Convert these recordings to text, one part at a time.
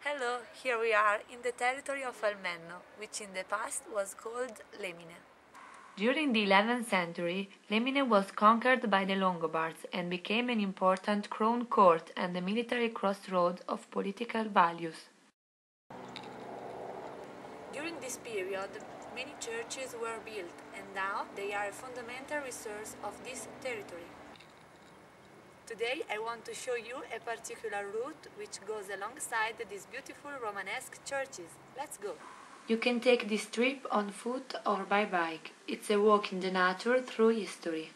Hello, here we are in the territory of Almenno, which in the past was called Lemine. During the 11th century, Lemine was conquered by the Longobards and became an important crown court and a military crossroads of political values. During this period, many churches were built, and now they are a fundamental resource of this territory. Today I want to show you a particular route which goes alongside these beautiful Romanesque churches. Let's go! You can take this trip on foot or by bike. It's a walk in the nature through history.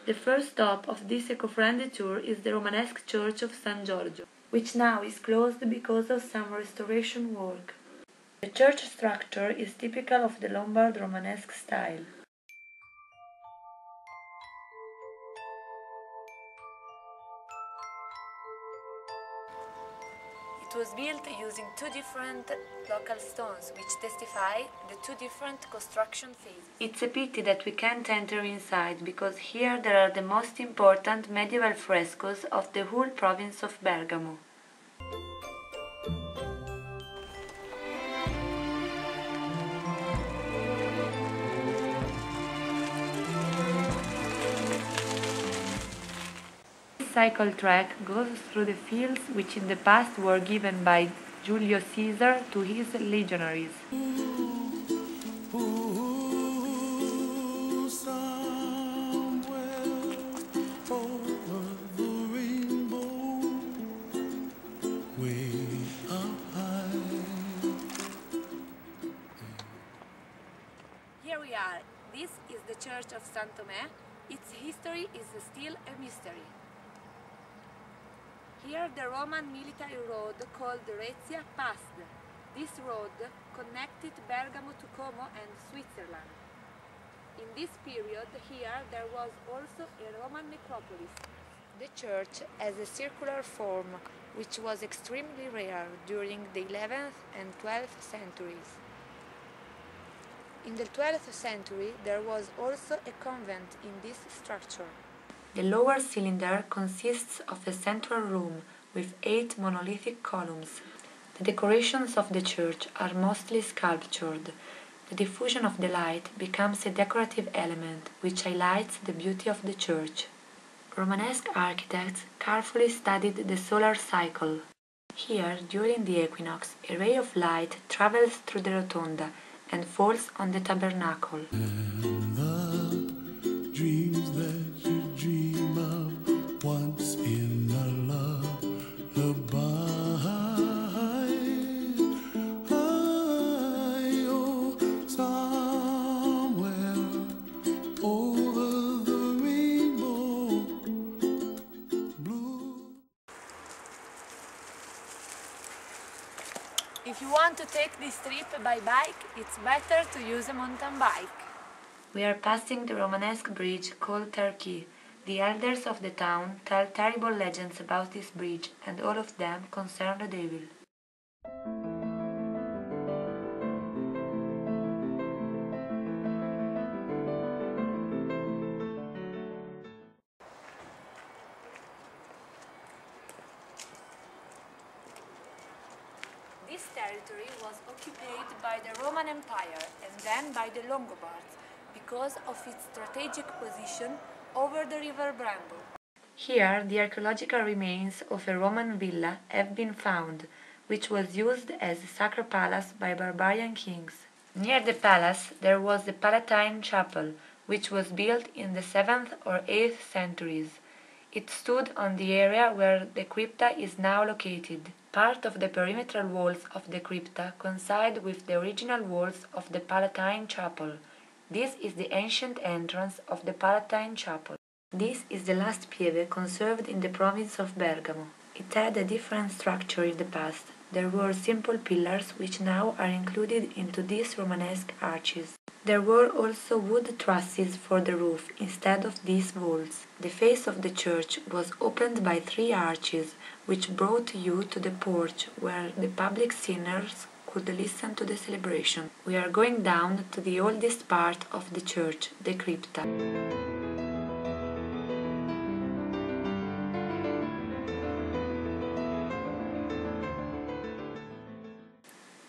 The first stop of this eco-friendly tour is the Romanesque Church of San Giorgio, which now is closed because of some restoration work. The church structure is typical of the Lombard Romanesque style. It was built using two different local stones, which testify the two different construction phases. It's a pity that we can't enter inside, because here there are the most important medieval frescoes of the whole province of Bergamo. This cycle track goes through the fields which in the past were given by Julius Caesar to his legionaries. Here we are. This is the Church of San Tomé. Its history is still a mystery. Here the Roman military road called Rezia passed. This road connected Bergamo to Como and Switzerland. In this period here there was also a Roman necropolis. The church has a circular form, which was extremely rare during the 11th and 12th centuries. In the 12th century there was also a convent in this structure. The lower cylinder consists of a central room with 8 monolithic columns. The decorations of the church are mostly sculptured. The diffusion of the light becomes a decorative element which highlights the beauty of the church. Romanesque architects carefully studied the solar cycle. Here, during the equinox, a ray of light travels through the rotonda and falls on the tabernacle. And the dreams that you dream of once in a lullaby, oh, somewhere over the rainbow blue. If you want to take this trip by bike, it's better to use a mountain bike. We are passing the Romanesque bridge called Turkey. The elders of the town tell terrible legends about this bridge, and all of them concern the devil. This territory was occupied by the Roman Empire and then by the Longobards because of its strategic position over the river Brembo. Here, the archaeological remains of a Roman villa have been found, which was used as a sacred palace by barbarian kings. Near the palace there was the Palatine Chapel, which was built in the 7th or 8th centuries. It stood on the area where the crypta is now located. Part of the perimeter walls of the crypta coincide with the original walls of the Palatine Chapel. This is the ancient entrance of the Palatine Chapel. This is the last pieve conserved in the province of Bergamo. It had a different structure in the past. There were simple pillars which now are included into these Romanesque arches. There were also wood trusses for the roof instead of these vaults. The face of the church was opened by 3 arches, which brought you to the porch where the public sinners could listen to the celebration. We are going down to the oldest part of the church, the crypta.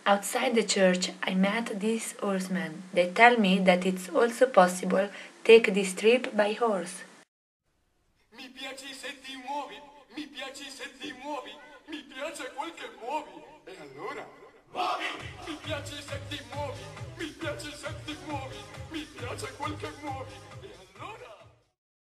Outside the church I met these horsemen. They tell me that it's also possible take this trip by horse. Mi piace se ti muovi, mi piace se ti muovi, mi piace quel che muovi. E allora? Muovi! Mi piace se ti muovi, mi piace se ti muovi, mi piace quel che muovi. E